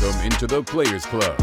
Welcome into the Players Club.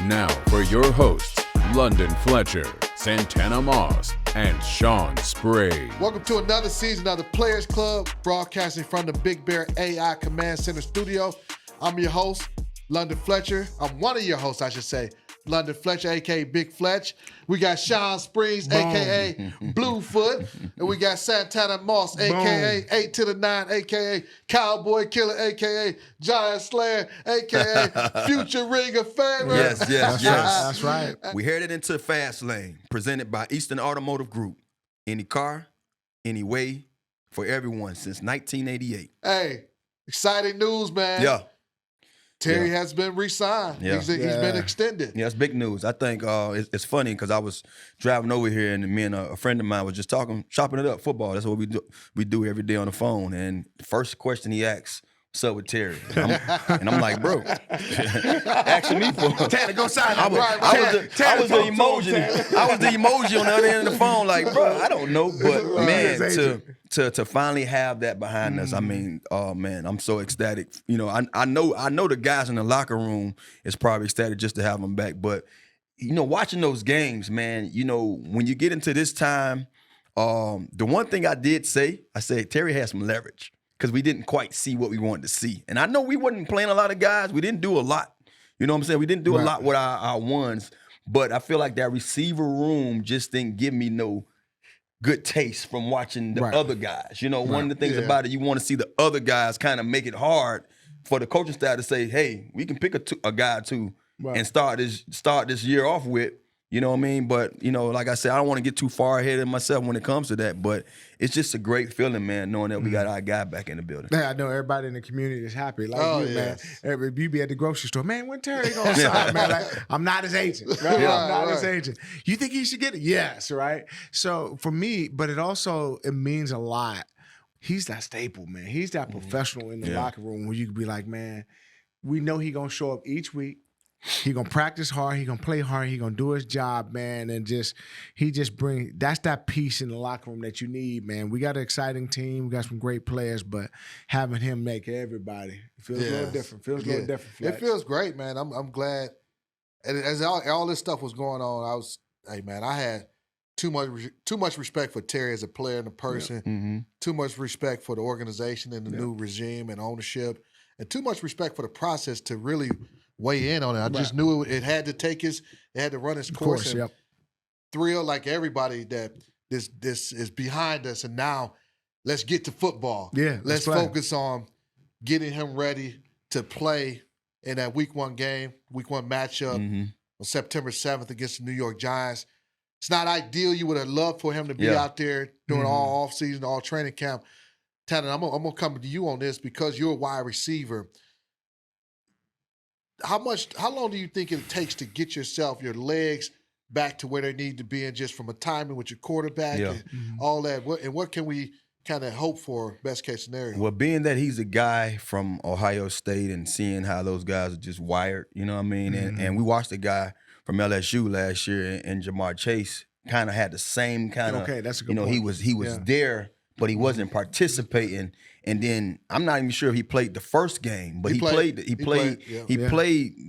Now for your hosts, London Fletcher, Santana Moss, and Sean Sprague. Welcome to another season of the Players Club, broadcasting from the Big Bear AI Command Center studio. I'm your host, London Fletcher. I'm one of your hosts, I should say, London Fletcher, a.k.a. Big Fletch. We got Sean Springs, a.k.a. Bluefoot. And we got Santana Moss, a.k.a. 8 to the 9, a.k.a. Cowboy Killer, a.k.a. Giant Slayer, a.k.a. Future Ring of Fame. Yes. That's right. We headed into Fast Lane, presented by Eastern Automotive Group. Any car, any way, for everyone since 1988. Hey, exciting news, man. Yeah. Terry has been re-signed. Yeah. He's been extended. Yeah, it's big news. I think it's funny because I was driving over here and me and a friend of mine was just chopping it up, football. That's what we do every day on the phone. And the first question he asks, what's up with Terry? And I'm like, bro, asking me for Tanner, go sign I up. was the emoji. I was the emoji on the other end of the phone, like, bro, I don't know. But man, to finally have that behind us, I mean, oh man, I'm so ecstatic. You know, I know the guys in the locker room is probably ecstatic just to have him back. But you know, watching those games, man, you know, when you get into this time, the one thing I did say, I said Terry has some leverage, because we didn't quite see what we wanted to see. And I know we wasn't playing a lot of guys. We didn't do a lot. You know what I'm saying? We didn't do a lot with our ones. But I feel like that receiver room just didn't give me no good taste from watching the other guys. You know, one of the things about it, you want to see the other guys kind of make it hard for the coaching staff to say, hey, we can pick a guy or two and start this year off with. You know what I mean? But, you know, like I said, I don't want to get too far ahead of myself when it comes to that. But it's just a great feeling, man, knowing that we got our guy back in the building. Yeah, I know everybody in the community is happy. Like man. You be at the grocery store, man, when Terry gonna sign, man? Like, I'm not his agent, right? I'm not his agent. You think he should get it? Yes, right? So for me, but it means a lot. He's that staple, man. He's that professional in the locker room where you can be like, man, we know he gonna show up each week. He gonna practice hard. He gonna play hard. He gonna do his job, man, and he just bring. That's that peace in the locker room that you need, man. We got an exciting team. We got some great players, but having him make everybody feels a little different. Feels a little different. Flex. It feels great, man. I'm glad. And as all this stuff was going on, I had too much respect for Terry as a player and a person. Too much respect for the organization and the new regime and ownership, and too much respect for the process to really weigh in on it. I just knew it had to it had to run its course. And thrilled like everybody that this is behind us, and now let's get to football. Yeah, let's focus on getting him ready to play in that week one matchup on September 7th against the New York Giants. It's not ideal. You would have loved for him to be out there during all offseason, all training camp. Tanner, I'm gonna come to you on this because you're a wide receiver. How long do you think it takes to get your legs back to where they need to be, and just from a timing with your quarterback and all that? What can we kind of hope for, best case scenario? Well, being that he's a guy from Ohio State and seeing how those guys are just wired, you know what I mean? And we watched a guy from LSU last year, and Jamar Chase kind of had the same kind of, that's a good point. He was there, but he wasn't participating. And then I'm not even sure if he played the first game, but he played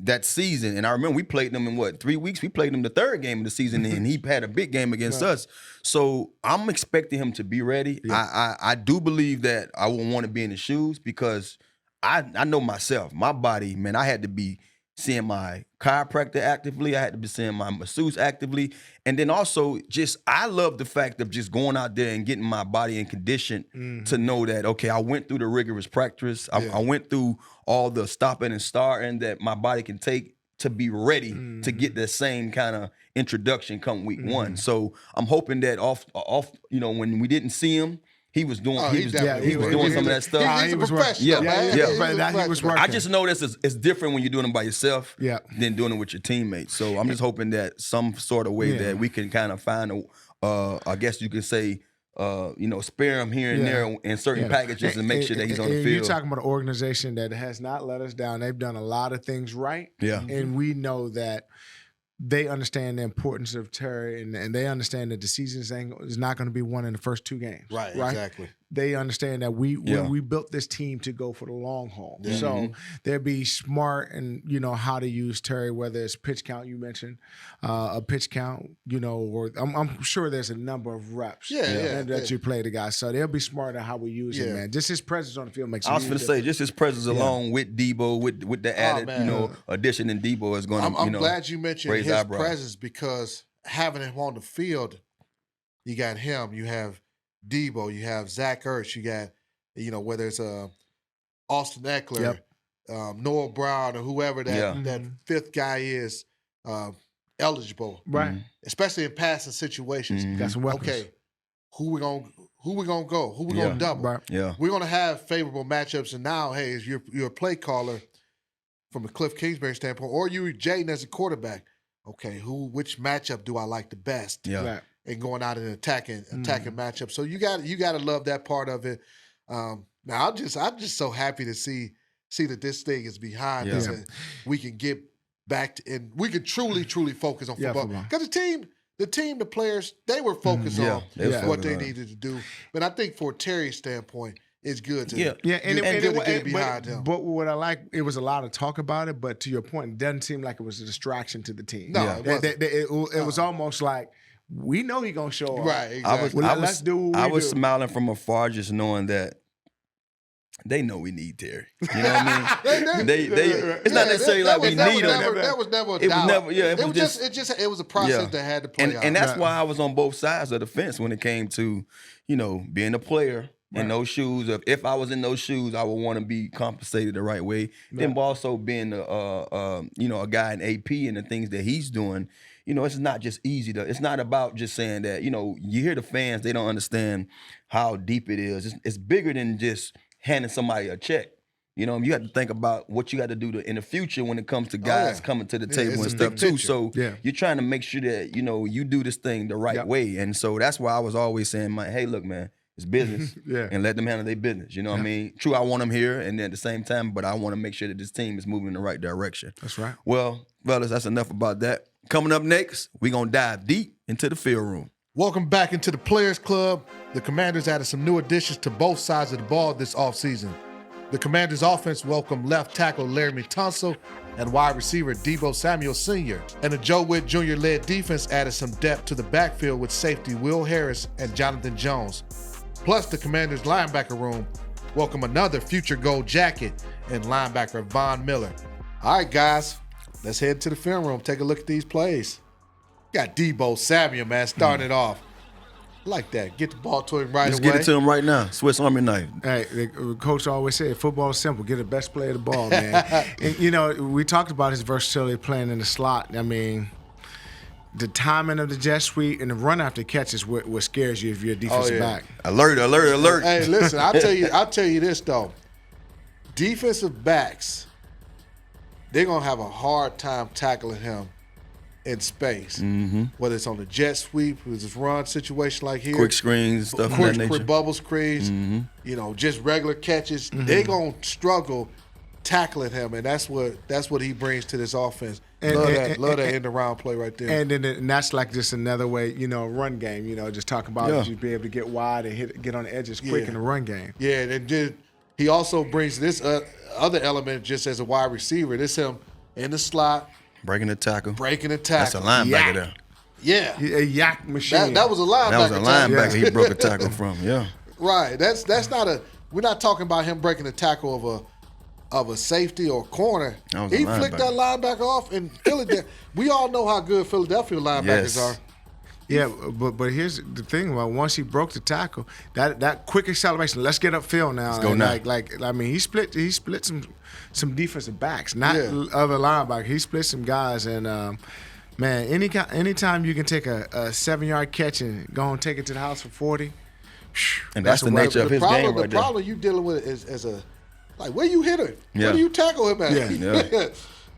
that season. And I remember we played them in 3 weeks? We played him the third game of the season, and he had a big game against us. So I'm expecting him to be ready. Yeah. I do believe that I will want to be in his shoes because I know myself, my body, man, I had to be seeing my chiropractor actively. I had to be seeing my masseuse actively. And then also I love the fact of just going out there and getting my body in condition to know that, okay, I went through the rigorous practice. I went through all the stopping and starting that my body can take to be ready to get that same kind of introduction come week one. So I'm hoping that off, when we didn't see him, he was doing some of that stuff. He's a professional. He was working. I just know it's different when you're doing it by yourself than doing it with your teammates. So I'm just hoping that some sort of way that we can kind of find I guess you could say, spare him here and there in certain packages and make sure that he's on the field. You're talking about an organization that has not let us down. They've done a lot of things right. Yeah. And we know that they understand the importance of Terry, and they understand that the season is not going to be won in the first 2 games. Right, exactly. They understand that we built this team to go for the long haul. Yeah. So they'll be smart and how to use Terry, whether it's pitch count you mentioned, a pitch count, or I'm sure there's a number of reps that you play the guy. So they'll be smart at how we use him, man. Just his presence on the field makes. I was going to say, just his presence along with Debo, with the added addition in Debo is going to. I'm glad you mentioned his eyebrows. presence, because having him on the field, you got him, you have Debo, you have Zach Ertz, you got, whether it's Austin Eckler, Noah Brown, or whoever that fifth guy is eligible, right? Especially in passing situations. Got some weapons. Okay, who we gonna go? Who we gonna double? Right. Yeah, we're gonna have favorable matchups. And now, hey, as you're a play caller from a Cliff Kingsbury standpoint, or you Jaden as a quarterback. Okay, which matchup do I like the best? Yeah. Right. And going out and attacking matchups. So you got to love that part of it. Now I'm just so happy to see that this thing is behind us and we can get back to, and we can truly focus on football. Because the players, they were focused on what they needed to do. But I think for Terry's standpoint, it's good to get behind him. But what I like, it was a lot of talk about it, but to your point, it doesn't seem like it was a distraction to the team. No, it was almost like, we know he's gonna show up. Right, exactly. I was smiling from afar, just knowing that they know we need Terry. You know what I mean? It's not necessarily like we need him. That was never a doubt. It was a process that had to play out. And that's why I was on both sides of the fence when it came to, being a player in those shoes. If I was in those shoes, I would want to be compensated the right way. Then also being a guy in AP and the things that he's doing. It's not just easy it's not about just saying that, you hear the fans, they don't understand how deep it is. It's bigger than just handing somebody a check. You have to think about what you got to do in the future when it comes to guys coming to the table and stuff too. So you're trying to make sure that, you do this thing the right way. And so that's why I was always saying, hey, look, man, it's business and let them handle their business. You know what I mean? True, I want them here and at the same time, but I want to make sure that this team is moving in the right direction. That's right. Well, fellas, that's enough about that. Coming up next, we're going to dive deep into the field room. Welcome back into the Players Club. The Commanders added some new additions to both sides of the ball this offseason. The Commanders' offense welcomed left tackle Laramie Tunsil and wide receiver Debo Samuel Sr. And the Joe Witt Jr.-led defense added some depth to the backfield with safety Will Harris and Jonathan Jones. Plus, the Commanders' linebacker room welcomed another future gold jacket and linebacker Von Miller. All right, guys. Let's head to the film room. Take a look at these plays. Got Debo Samuel, man, starting it off. I like that. Get the ball to him right away. Let's get it to him right now. Swiss Army knife. Hey, the coach always said, football is simple. Get the best player of the ball, man. And, we talked about his versatility playing in the slot. I mean, the timing of the jet sweep and the run after catch is what scares you if you're a defensive back. Alert. Hey, listen, I'll tell you this, though. Defensive backs, they're going to have a hard time tackling him in space. Mm-hmm. Whether it's on the jet sweep, with this run situation like here. Quick screens, stuff of that nature. Quick bubble screens, just regular catches. Mm-hmm. They're going to struggle tackling him, and that's what he brings to this offense. Love that end-around play right there. And that's like just another way, run game, just talking about you be able to get wide and get on the edges quick in the run game. Yeah, and then he also brings this other element just as a wide receiver. This him in the slot. Breaking the tackle. That's a linebacker there. Yeah. A yak machine. That was a linebacker. That was a linebacker he broke a tackle from, Right. That's not we're not talking about him breaking the tackle of a safety or corner. He flicked that linebacker off and Philadelphia. We all know how good Philadelphia linebackers are. Yeah, but here's the thing about once he broke the tackle, that quick acceleration. Let's get upfield now. Let's go now. He split some defensive backs, not other linebackers. He split some guys, and man, anytime you can take a 7-yard catch and go and take it to the house for 40, and that's the nature of his game right there. The problem you dealing with is where you hit her, where do you tackle him at? Yeah.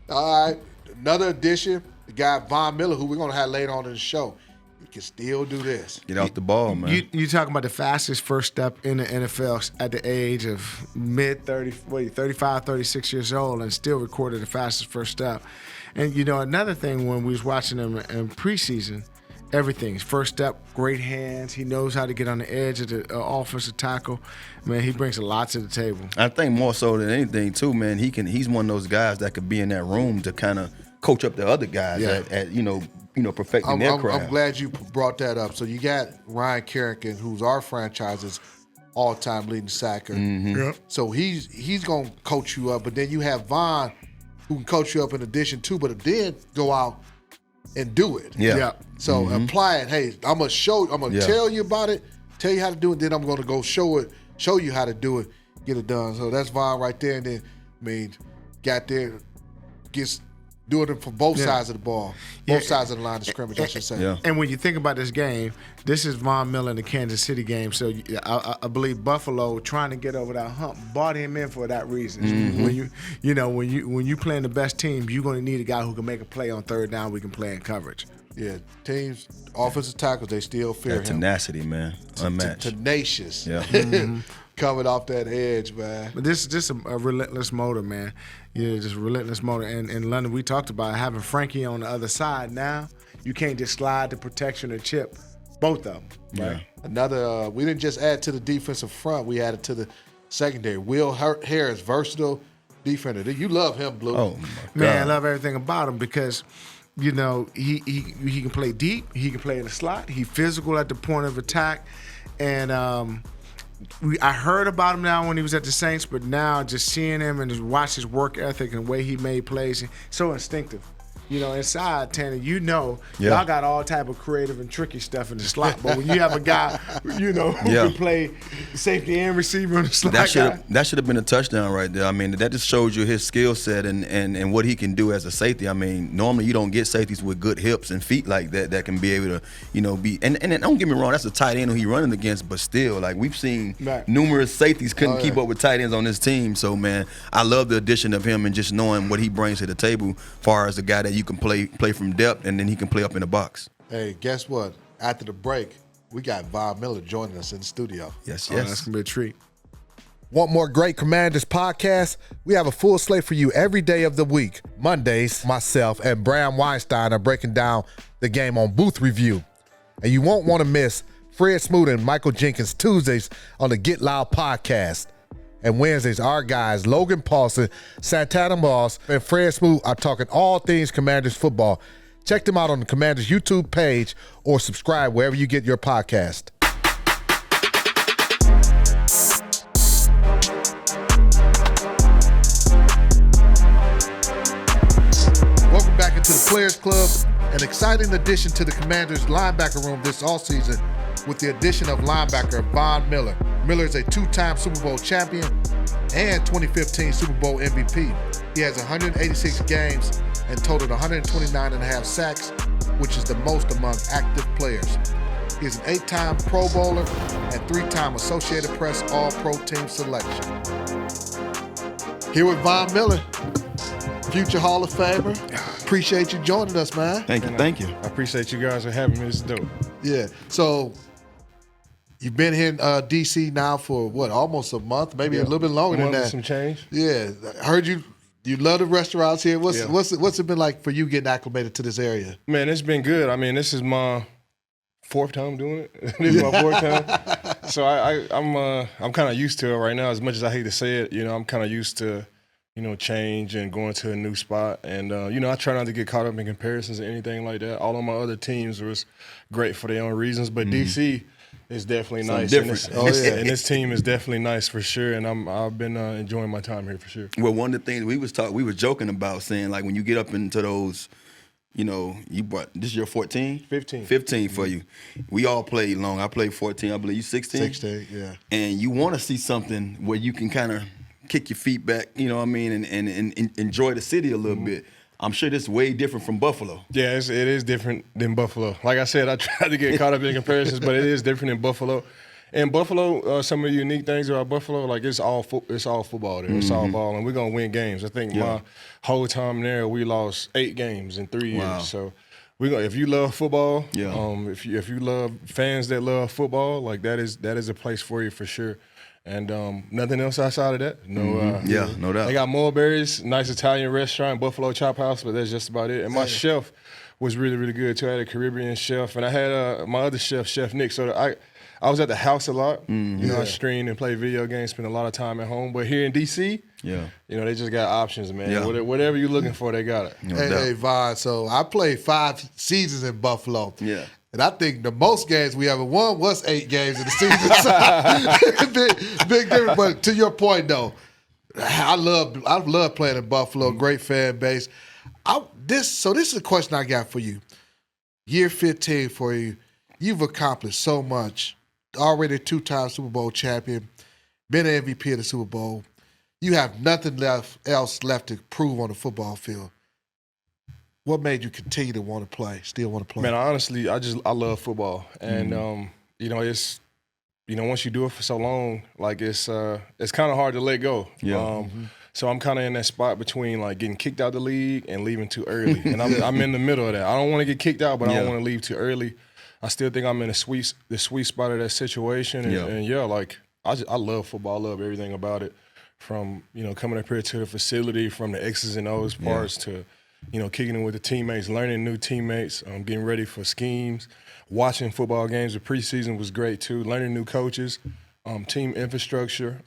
All right, another addition, the guy Von Miller, who we're gonna have later on in the show. You can still do this. Get off the ball, man. You talking about the fastest first step in the NFL at the age of mid-30, 35, 36 years old, and still recorded the fastest first step. And, another thing when we was watching him in preseason, everything. First step, great hands. He knows how to get on the edge of the offensive tackle. Man, he brings a lot to the table. I think more so than anything, too, man, he's one of those guys that could be in that room to kind of coach up the other guys at perfecting their craft. I'm glad you brought that up. So you got Ryan Kerrigan, who's our franchise's all-time leading sacker. Mm-hmm. Yep. So he's going to coach you up. But then you have Von, who can coach you up in addition to, but then go out and do it. Yeah. So apply it. Hey, I'm gonna tell you about it, tell you how to do it, then I'm gonna go show you how to do it, get it done. So that's Von right there. And then got there, gets doing it from both sides of the ball, both sides of the line of scrimmage, I should say. Yeah. And when you think about this game, this is Von Miller in the Kansas City game. So I believe Buffalo, trying to get over that hump, brought him in for that reason. When you playing the best team, you're going to need a guy who can make a play on third down. We can play in coverage. Yeah, teams, offensive tackles, they still fear him. Tenacity, man, unmatched. Tenacious. Yeah. Coming off that edge, man. But this is just a relentless motor, man. Just a relentless motor. And in London, we talked about having Frankie on the other side. Now you can't just slide the protection or chip both of them. Right? Yeah. Another, we didn't just add to the defensive front, we added to the secondary. Will Harris, versatile defender. You love him, Blue. Oh, my God. Man, I love everything about him because, he can play deep. He can play in the slot. He's physical at the point of attack. And I heard about him now when he was at the Saints, but now just seeing him and just watch his work ethic and the way he made plays, so instinctive. Inside, Tanner, y'all got all type of creative and tricky stuff in the slot. But when you have a guy, who can play safety and receiver in the slot, that should have been a touchdown right there. I mean, that just shows you his skill set and what he can do as a safety. I mean, normally you don't get safeties with good hips and feet like that can be able to, be. And don't get me wrong, that's a tight end who he's running against, but still, like we've seen numerous safeties couldn't keep up with tight ends on this team. So, man, I love the addition of him and just knowing what he brings to the table as far as the guy that you can play from depth, and then he can play up in the box. Hey, guess what? After the break, we got Von Miller joining us in the studio. Yes. That's gonna be a treat. Want more great Commanders podcasts? We have a full slate for you every day of the week. Mondays, myself and Bram Weinstein are breaking down the game on Booth Review. And you won't want to miss Fred Smoot and Michael Jenkins Tuesdays on the Get Loud podcast. And Wednesdays, our guys, Logan Paulson, Santana Moss, and Fred Smoot are talking all things Commanders football. Check them out on the Commanders YouTube page or subscribe wherever you get your podcast. Welcome back into the Players Club, an exciting addition to the Commanders linebacker room this offseason with the addition of linebacker Von Miller. Miller is a two-time Super Bowl champion and 2015 Super Bowl MVP. He has 186 games and totaled 129.5 sacks, which is the most among active players. He is an 8-time Pro Bowler and 3-time Associated Press All-Pro Team selection. Here with Von Miller, future Hall of Famer. Appreciate you joining us, man. Thank you. I appreciate you guys for having me. It's dope. Yeah. So you've been here in D.C. now for almost a month, maybe a little bit longer than that. Some change. Yeah. I heard you love the restaurants here. What's it been like for you getting acclimated to this area? Man, it's been good. I mean, this is my 4th time doing it. This is my 4th time. So I'm kind of used to it right now. As much as I hate to say it, I'm kind of used to change and going to a new spot. And, I try not to get caught up in comparisons or anything like that. All of my other teams was great for their own reasons, but D.C. is definitely nice. Different. And this team is definitely nice for sure. And I've been enjoying my time here for sure. Well, one of the things we were joking about saying, like, when you get up into those, you brought, this is your 14? 15. 15 for you. We all played long. I played 14. I believe you 16? 16, yeah. And you want to see something where you can kind of kick your feet back, and enjoy the city a little bit. I'm sure this is way different from Buffalo. Yeah, it is different than Buffalo. Like I said, I tried to get caught up in comparisons, but it is different in Buffalo. In Buffalo, some of the unique things about Buffalo, like it's all football there. It's all ball, and we're going to win games. I think my whole time there, we lost 8 games in 3 years. Wow. So if you love football, Yeah. if you love fans that love football, like that is a place for you for sure. And nothing else outside of that. No, no doubt. They got Mulberry's, nice Italian restaurant, Buffalo Chop House, but that's just about it. And my chef was really, really good too. I had a Caribbean chef, and I had my other chef, Chef Nick. So I was at the house a lot. You know, I streamed and played video games, spent a lot of time at home. But here in DC, you know, they just got options, man. Yeah. Whatever you're looking for, they got it. Hey, Von, so I played 5 seasons in Buffalo. Yeah. And I think the most games we ever won was 8 games in the season. So, big difference. But to your point, though, I love playing in Buffalo. Great fan base. This is a question I got for you. Year 15 for you. You've accomplished so much. Already 2-time Super Bowl champion. Been an MVP of the Super Bowl. You have nothing else left to prove on the football field. What made you continue to want to play, still want to play? Man, honestly, I love football. And, you know, it's, you know, once you do it for so long, like it's kind of hard to let go. Yeah. So I'm kind of in that spot between like getting kicked out the league and leaving too early. And I'm in the middle of that. I don't want to get kicked out, but I don't want to leave too early. I still think I'm in the sweet spot of that situation. And like I love football. I love everything about it. From, you know, coming up here to the facility, from the X's and O's parts to, you know, kicking it with the teammates, learning new teammates, getting ready for schemes, watching football games. The preseason was great too. Learning new coaches, team infrastructure,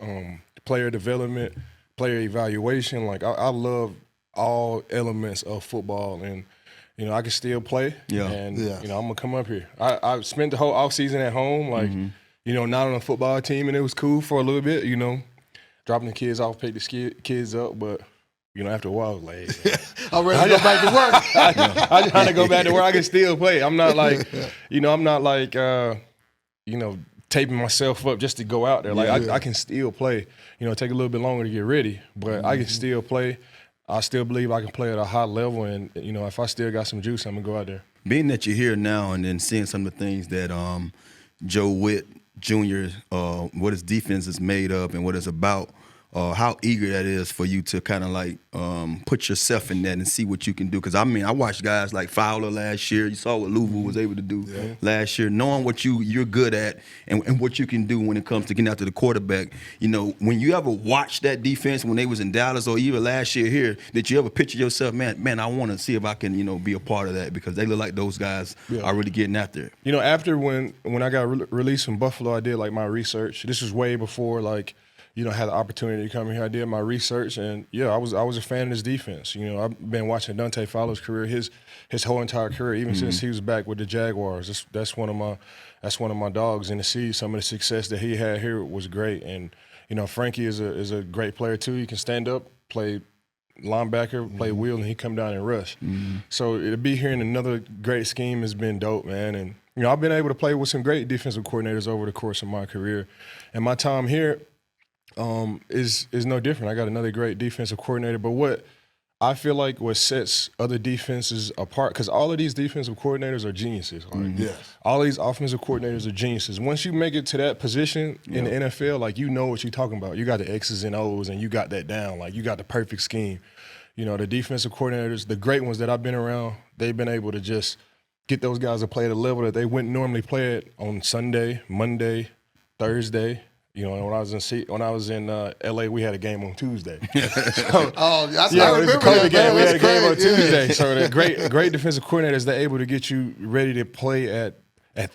player development, player evaluation. Like I love all elements of football, and you know I can still play. And you know I'm gonna come up here. I spent the whole offseason at home, like you know, not on a football team, and it was cool for a little bit. You know, dropping the kids off, pick the kids up, but. You know, after a while, I was like, I'm ready to go back to work. I'm trying to go back to where I can still play. I'm not like, you know, you know, taping myself up just to go out there. Like, I can still play. You know, take a little bit longer to get ready, but I can still play. I still believe I can play at a high level, and, you know, if I still got some juice, I'm going to go out there. Being that you're here now and then seeing some of the things that Joe Whitt Jr., what his defense is made of and what it's about, how eager that is for you to kind of like put yourself in that and see what you can do. Because, I mean, I watched guys like Fowler last year. You saw what Louisville was able to do last year. Knowing what you're good at and what you can do when it comes to getting after the quarterback. You know, when you ever watch that defense when they was in Dallas or even last year here, did you ever picture yourself, man, I want to see if I can, you know, be a part of that, because they look like those guys are really getting after it. You know, after when I got released from Buffalo, I did like my research. This was way before like, you know, I had the opportunity to come here. I did my research, and I was a fan of this defense. You know, I've been watching Dante Fowler's career, his whole entire career, even since he was back with the Jaguars. That's one of my dogs, and to see some of the success that he had here was great. And you know, Frankie is a great player too. He can stand up, play linebacker, play wheel, and he come down and rush. So to be here in another great scheme has been dope, man. And you know, I've been able to play with some great defensive coordinators over the course of my career, and my time here is no different. I got another great defensive coordinator, but what I feel like what sets other defenses apart, because all of these defensive coordinators are geniuses. Like, all of these offensive coordinators are geniuses. Once you make it to that position in the NFL, like, you know what you're talking about. You got the X's and O's, and you got that down. Like, you got the perfect scheme. You know, the defensive coordinators, the great ones that I've been around, they've been able to just get those guys to play at a level that they wouldn't normally play at on Sunday, Monday, Thursday. You know, when I was in LA, we had a game on Tuesday. So, I it was a remember COVID that, game. man. We had a That's game on crazy. Tuesday. So the great defensive coordinators, they're able to get you ready to play at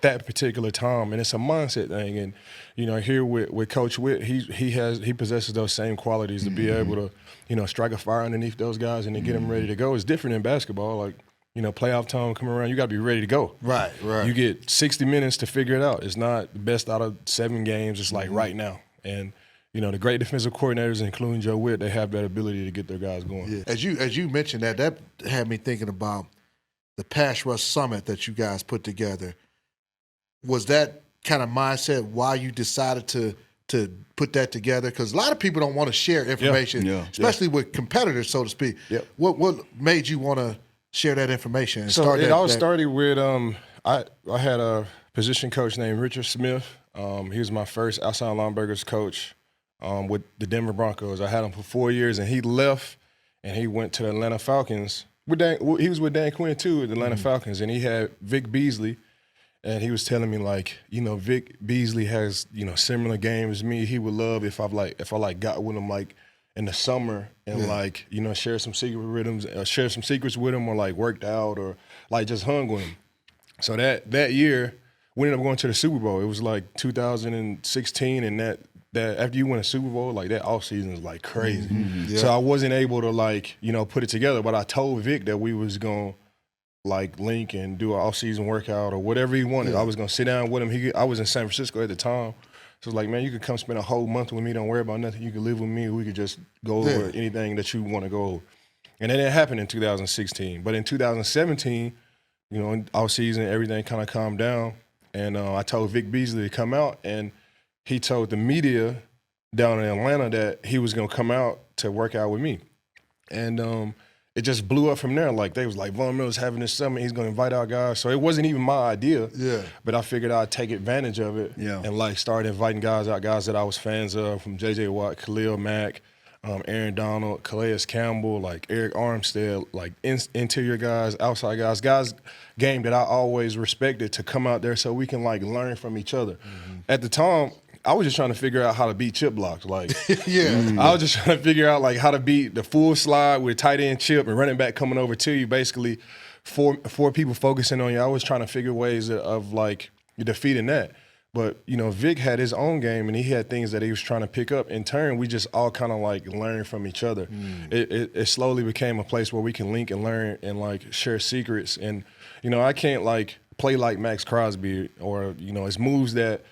that particular time, and it's a mindset thing. And you know, here with Coach Whitt, he possesses those same qualities to be able to, you know, strike a fire underneath those guys and to get them ready to go. It's different in basketball, like. You know, playoff time coming around, you got to be ready to go. Right. You get 60 minutes to figure it out. It's not the best out of 7 games. It's like right now. And, you know, the great defensive coordinators, including Joe Whitt, they have that ability to get their guys going. Yeah. As you mentioned that had me thinking about the Pass Rush Summit that you guys put together. Was that kind of mindset why you decided to put that together? Because a lot of people don't want to share information, especially with competitors, so to speak. Yep. What made you want to share that information? And So it all started with I had a position coach named Richard Smith. He was my first outside linebackers coach with the Denver Broncos. I had him for 4 years, and he left and he went to the Atlanta Falcons He was with Dan Quinn too at the Atlanta Falcons, and he had Vic Beasley, and he was telling me like, Vic Beasley has similar game as me. He would love if I got with him like in the summer and share some secrets with him, or like worked out or like just hung with him. So that year we ended up going to the Super Bowl. It was like 2016, and that after you win a Super Bowl, like that off season is like crazy. Yeah. So I wasn't able to put it together, but I told Vic that we was gonna like link and do an off season workout or whatever he wanted. Yeah. I was gonna sit down with him. I was in San Francisco at the time. So like, man, you could come spend a whole month with me. Don't worry about nothing. You could live with me. We could just go over anything that you want to go over. And that didn't happen in 2016. But in 2017, in off season, everything kind of calmed down. And I told Vic Beasley to come out, and he told the media down in Atlanta that he was going to come out to work out with me. And it just blew up from there. Like, they was like, Von Miller's having this summit. He's going to invite our guys. So it wasn't even my idea. Yeah. But I figured I'd take advantage of it and, like, start inviting guys out, guys that I was fans of, from J.J. Watt, Khalil Mack, Aaron Donald, Calais Campbell, like Eric Armstead, like interior guys, outside guys game that I always respected, to come out there so we can, like, learn from each other. Mm-hmm. At the time, I was just trying to figure out how to beat chip blocks. Like, I was just trying to figure out like how to beat the full slide with tight end chip and running back coming over to you. Basically, four people focusing on you. I was trying to figure ways of like defeating that. But Vic had his own game, and he had things that he was trying to pick up. In turn, we just all kind of like learned from each other. It slowly became a place where we can link and learn and like share secrets. And I can't like play like Max Crosby or his moves that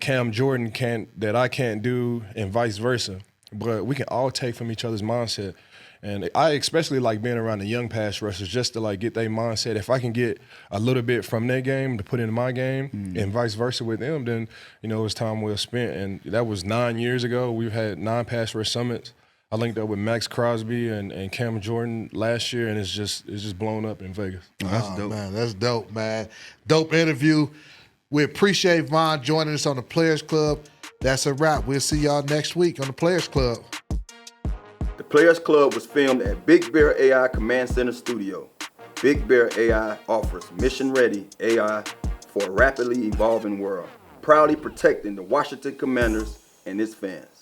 Cam Jordan that I can't do, and vice versa. But we can all take from each other's mindset. And I especially like being around the young pass rushers, just to like get their mindset. If I can get a little bit from their game to put into my game and vice versa with them, then, it's time well spent. And that was 9 years ago. We've had 9 pass rush summits. I linked up with Max Crosby and Cam Jordan last year, and it's just blown up in Vegas. Oh, that's dope. Man, that's dope, man. Dope interview. We appreciate Von joining us on the Players Club. That's a wrap. We'll see y'all next week on the Players Club. The Players Club was filmed at Big Bear AI Command Center Studio. Big Bear AI offers mission-ready AI for a rapidly evolving world, proudly protecting the Washington Commanders and its fans.